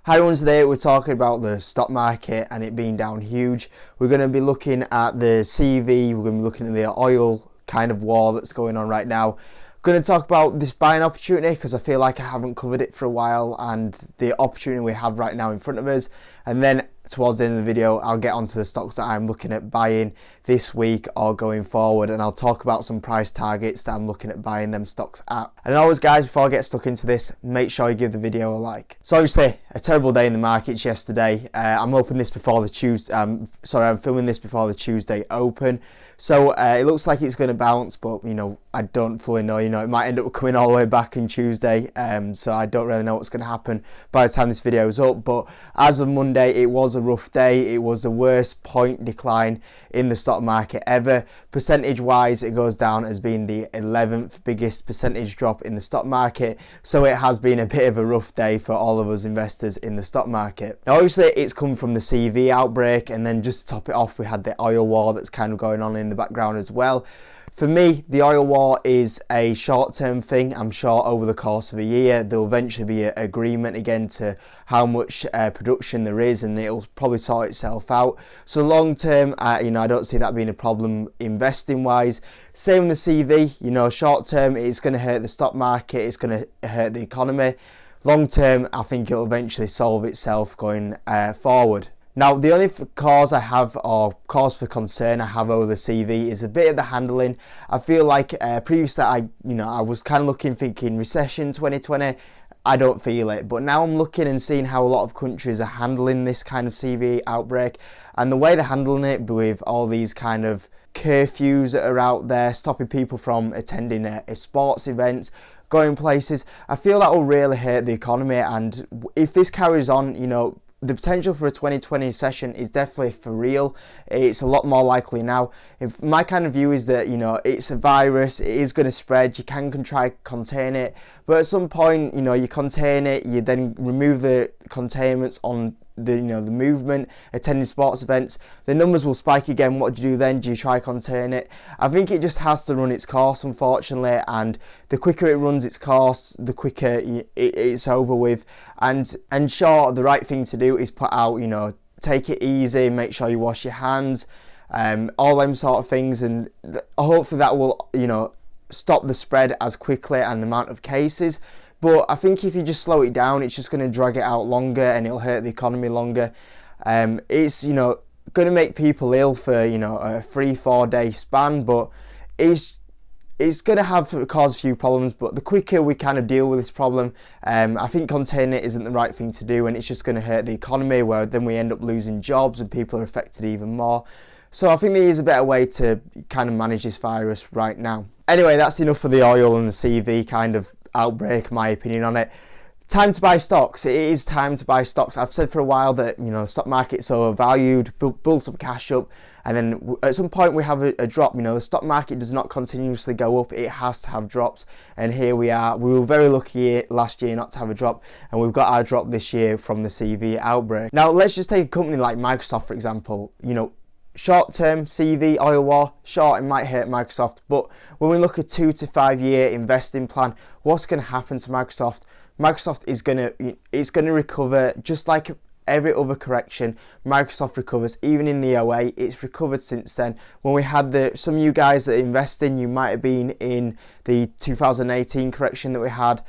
Hi everyone, today we're talking about the stock market and it being down huge. We're going to be looking at the CV, we're going to be looking at the oil kind of war that's going on right now. I'm going to talk about this buying opportunity because I feel like I haven't covered it for a while and the opportunity we have right now in front of us. And then towards the end of the video, I'll get onto the stocks that I'm looking at buying this week or going forward, and I'll talk about some price targets that I'm looking at buying them stocks at. And always guys, before I get stuck into this, make sure you give the video a like. So obviously a terrible day in the markets yesterday. I'm filming this before the Tuesday open. So it looks like it's going to bounce, but I don't fully know. It might end up coming all the way back on Tuesday. So I don't really know what's going to happen by the time this video is up. But as of Monday, it was a rough day. It was the worst point decline in the stock market ever. Percentage wise, it goes down as being the 11th biggest percentage drop in the stock market. So it has been a bit of a rough day for all of us investors in the stock market. Now obviously it's come from the CV outbreak, and then just to top it off, we had the oil war that's kind of going on in the background as well. For me, the oil war is a short-term thing. I'm sure over the course of a year, there'll eventually be an agreement again to how much production there is, and it'll probably sort itself out. So long-term, I don't see that being a problem investing-wise. Same with the CV. Short-term, it's going to hurt the stock market. It's going to hurt the economy. Long-term, I think it'll eventually solve itself going forward. Now, the only cause I have, or cause for concern I have over the CV, is a bit of the handling. I feel like previously I was kind of thinking recession 2020. I don't feel it, but now I'm looking and seeing how a lot of countries are handling this kind of CV outbreak, and the way they're handling it with all these kind of curfews that are out there, stopping people from attending sports events, going places. I feel that will really hurt the economy, and if this carries on, the potential for a 2020 recession is definitely for real. It's a lot more likely now. My kind of view is that, it's a virus, it is going to spread, you can try contain it, but at some point, you contain it, you then remove the containments on the movement, attending sports events, the numbers will spike again. What do you do then? Do you try contain it? I think it just has to run its course, unfortunately, and the quicker it runs its course, the quicker it's over with. And sure, the right thing to do is put out, take it easy, make sure you wash your hands, all them sort of things, and hopefully that will, stop the spread as quickly and the amount of cases. But I think if you just slow it down, it's just going to drag it out longer and it'll hurt the economy longer. It's, going to make people ill for, a 3-4 day span, but it's going to cause a few problems. But the quicker we kind of deal with this problem, I think containing it isn't the right thing to do, and it's just going to hurt the economy, where then we end up losing jobs and people are affected even more. So I think there is a better way to kind of manage this virus right now. Anyway, that's enough for the oil and the CV kind of outbreak, my opinion on it. Time to buy stocks. It is time to buy stocks. I've said for a while that the stock market's overvalued, build some cash up, and then at some point we have a drop. The stock market does not continuously go up, it has to have drops, and here we are. We were very lucky last year not to have a drop, and we've got our drop this year from the CV outbreak. Now let's just take a company like Microsoft for example. Short-term CV oil war, sure, it might hurt Microsoft, but when we look at 2 to 5 year investing plan, what's going to happen to Microsoft? Microsoft is going to recover just like every other correction. Microsoft recovers, even in the 08, it's recovered since then. When we had some of you guys that invest in, you might have been in the 2018 correction that we had.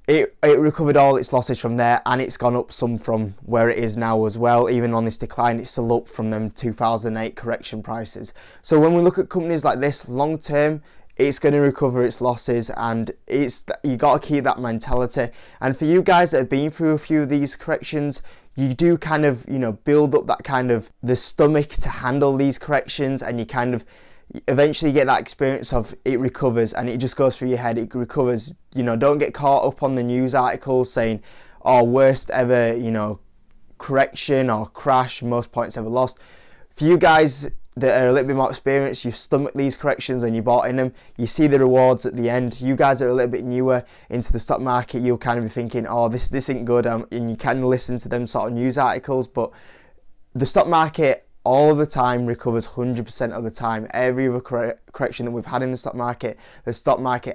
It recovered all its losses from there, and it's gone up some from where it is now as well. Even on this decline, it's still up from them 2008 correction prices. So when we look at companies like this, long term, it's going to recover its losses, and you got to keep that mentality. And for you guys that have been through a few of these corrections, you do kind of build up that kind of the stomach to handle these corrections, and you kind of eventually get that experience of it recovers, and it just goes through your head. It recovers. Don't get caught up on the news articles saying, "Oh, worst ever, correction or crash, most points ever lost." For you guys that are a little bit more experienced, you stomach these corrections and you bought in them, you see the rewards at the end. You guys that are a little bit newer into the stock market, you'll kind of be thinking, "Oh, this isn't good," and you can listen to them sort of news articles, but the stock market all the time recovers 100% of the time. Every other correction that we've had in the stock market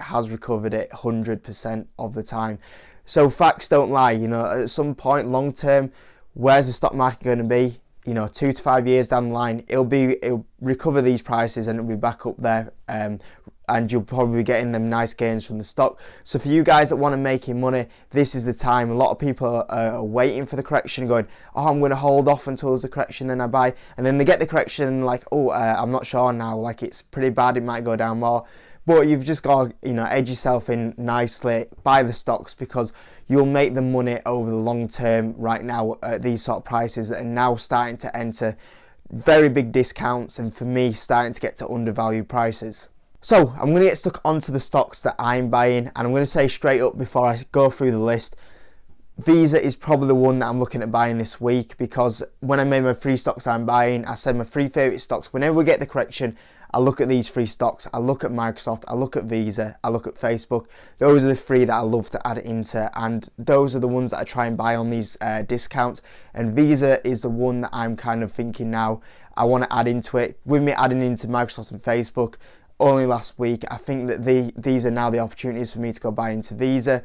has recovered it 100% of the time. So facts don't lie. You know, at some point, long term, where's the stock market going to be? You know, 2 to 5 years down the line, it'll recover these prices and it'll be back up there. And you'll probably be getting them nice gains from the stock. So for you guys that want to make money, this is the time. A lot of people are waiting for the correction, going, oh, I'm going to hold off until there's a correction, then I buy. And then they get the correction and like, oh, I'm not sure now. Like, it's pretty bad. It might go down more. But you've just got to, you know, edge yourself in nicely, buy the stocks, because you'll make the money over the long term right now at these sort of prices that are now starting to enter very big discounts, and for me, starting to get to undervalued prices. So I'm going to get stuck onto the stocks that I'm buying, and I'm going to say straight up before I go through the list, Visa is probably the one that I'm looking at buying this week, because when I made my 3 stocks I'm buying, I said my 3 favourite stocks, whenever we get the correction, I look at these 3 stocks, I look at Microsoft, I look at Visa, I look at Facebook. Those are the 3 that I love to add into, and those are the ones that I try and buy on these discounts. And Visa is the one that I'm kind of thinking now I want to add into it. With me adding into Microsoft and Facebook only last week, I think that these are now the opportunities for me to go buy into Visa.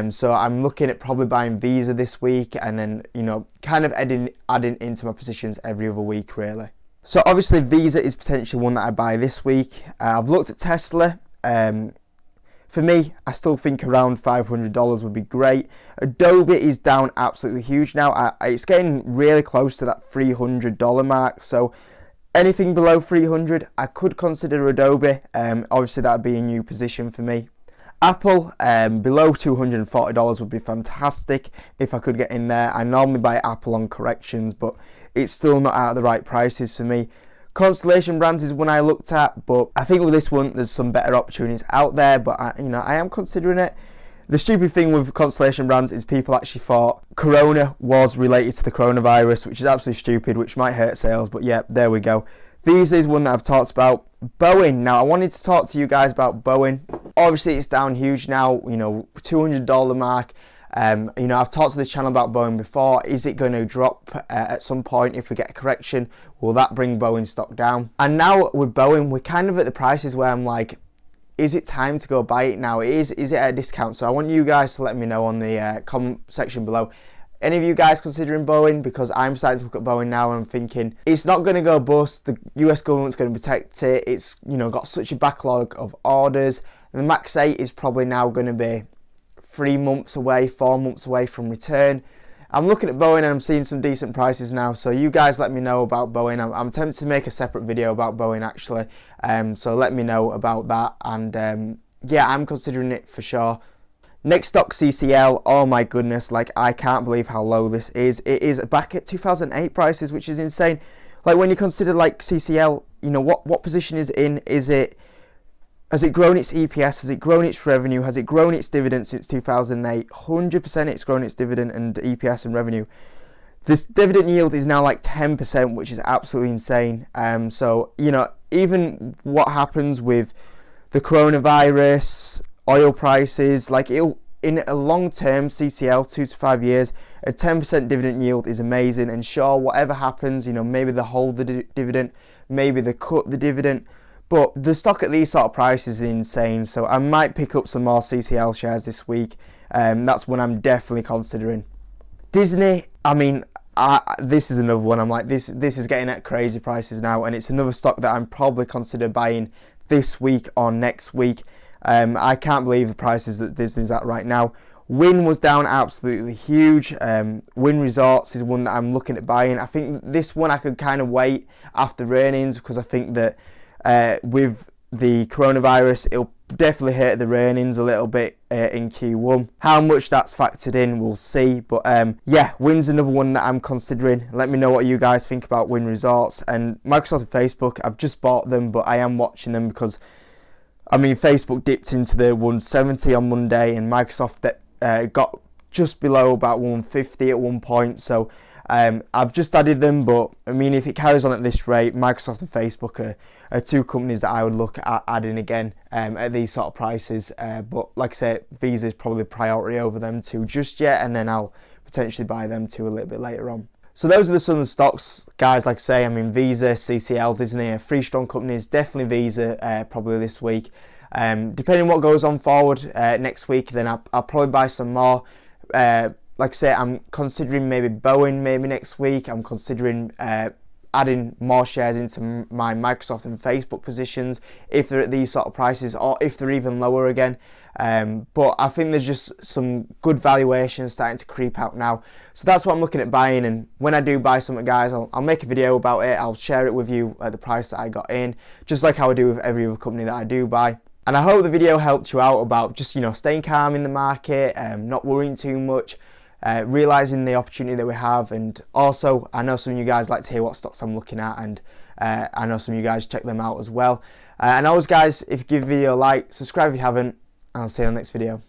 So I'm looking at probably buying Visa this week, and then, you know, kind of adding into my positions every other week really. So obviously Visa is potentially one that I buy this week. I've looked at Tesla. For me, I still think around $500 would be great. Adobe is down absolutely huge now. It's getting really close to that $300 mark. So anything below 300, I could consider Adobe. Obviously that would be a new position for me. Apple, below $240 would be fantastic if I could get in there. I normally buy Apple on corrections, but it's still not out of the right prices for me. Constellation Brands is one I looked at, but I think with this one there's some better opportunities out there, but I am considering it. The stupid thing with Constellation Brands is people actually thought Corona was related to the coronavirus, which is absolutely stupid, which might hurt sales, but yeah, there we go. Visa is one that I've talked about. Boeing, now I wanted to talk to you guys about Boeing. Obviously it's down huge now, you know, $200 mark. I've talked to this channel about Boeing before. Is it going to drop at some point if we get a correction? Will that bring Boeing stock down? And now with Boeing, we're kind of at the prices where I'm like, is it time to go buy it now? Is it at a discount? So I want you guys to let me know on the comment section below. Any of you guys considering Boeing? Because I'm starting to look at Boeing now and I'm thinking it's not going to go bust. The US government's going to protect it. It's, got such a backlog of orders. And the Max 8 is probably now going to be 3 months away, 4 months away from return. I'm looking at Boeing and I'm seeing some decent prices now. So you guys let me know about Boeing. I'm tempted to make a separate video about Boeing actually. So let me know about that. And I'm considering it for sure. Next stock, CCL. Oh my goodness, I can't believe how low this is. It is back at 2008 prices, which is insane. When you consider CCL, what position is it in? Has it grown its EPS? Has it grown its revenue? Has it grown its dividend since 2008? 100% it's grown its dividend and EPS and revenue. This dividend yield is now 10%, which is absolutely insane. So, even what happens with the coronavirus, oil prices, in a long term, CCL, 2 to 5 years, a 10% dividend yield is amazing. And sure, whatever happens, maybe they hold the dividend, maybe they cut the dividend. But the stock at these sort of prices is insane. So I might pick up some more CCL shares this week. That's one I'm definitely considering. Disney, this is another one. I'm like, this is getting at crazy prices now. And it's another stock that I'm probably consider buying this week or next week. I can't believe the prices that Disney's at right now. Wynn was down absolutely huge. Wynn Resorts is one that I'm looking at buying. I think this one I could kind of wait after earnings, because I think that with the coronavirus, it'll definitely hurt the earnings a little bit in Q1. How much that's factored in, we'll see. But Wynn's another one that I'm considering. Let me know what you guys think about Wynn Resorts. And Microsoft and Facebook, I've just bought them, but I am watching them because, Facebook dipped into the 170 on Monday, and Microsoft got just below about 150 at one point. So I've just added them, but if it carries on at this rate, Microsoft and Facebook are 2 companies that I would look at adding again at these sort of prices. But like I say, Visa is probably priority over them 2 just yet, and then I'll potentially buy them 2 a little bit later on. So those are some of the stocks, guys. Like I say, Visa, CCL, Disney are 3 strong companies. Definitely Visa probably this week. Depending on what goes on forward next week, then I'll probably buy some more. Like I say, I'm considering maybe Boeing maybe next week. I'm considering adding more shares into my Microsoft and Facebook positions if they're at these sort of prices, or if they're even lower again. But I think there's just some good valuations starting to creep out now. So that's what I'm looking at buying, and when I do buy something, guys, I'll make a video about it. I'll share it with you at the price that I got in, just like how I do with every other company that I do buy. And I hope the video helped you out about just, staying calm in the market, not worrying too much, realising the opportunity that we have. And also, I know some of you guys like to hear what stocks I'm looking at, and I know some of you guys check them out as well. And always, guys, if you give the video a like, subscribe if you haven't, and I'll see you on the next video.